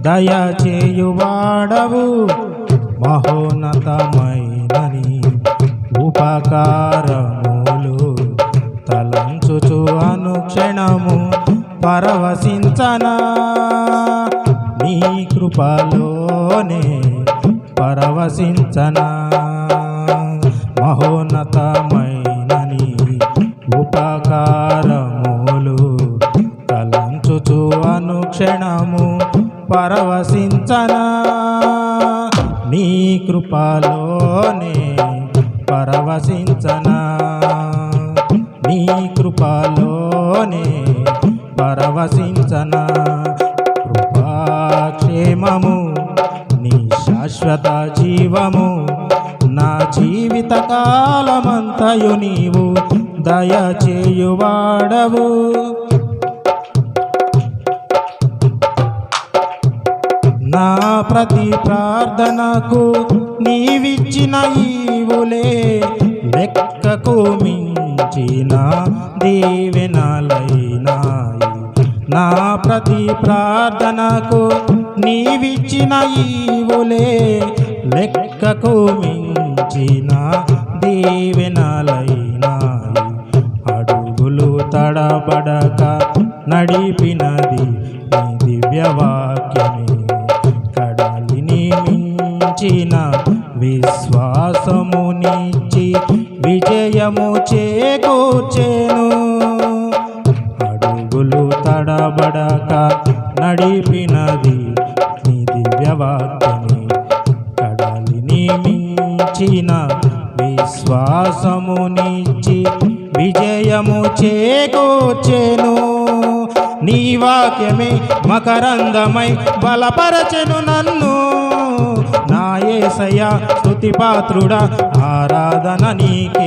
దయచేయువాడవు మహోన్నతమైనని ఉపకారములు తలంచుచు అనుక్షణము పరవశించనా నీ కృపలోనే పరవశించనా మహోన్నతమైనని ఉపకారములు తలంచుచు అనుక్షణము పరవశించనా నీ కృపలోనే పరవశించనా నీ కృపలోనే పరవశించనా కృపాక్షేమము నీ శాశ్వత జీవము నా జీవిత కాలమంతయు నీవు దయచేయువాడవు నా ప్రతి ప్రార్థనకు నీవిచ్చిన ఈవులే లెక్కకు మించిన దీవెనలైనాయి నా ప్రతి ప్రార్థనకు నీవిచ్చిన ఈవులే లెక్కకు మించిన దీవెనలైనాయి అడుగులు తడబడక నడిపినది నీ దివ్యవాక్యమే కడలిని మించిన విశ్వాసమునిచ్చి విజయము చేకూర్చెను అడుగులు తడబడక నడిపినది నీ దివ్యవాక్యమే కడలిని మించిన విశ్వాసమునిచ్చి విజయము చేకూర్చెను నీ వాక్యమే మకరందమై బలపరచెను నన్ను నా యేసయ్యా స్తుతి పాత్రుడా ఆరాధన నీకే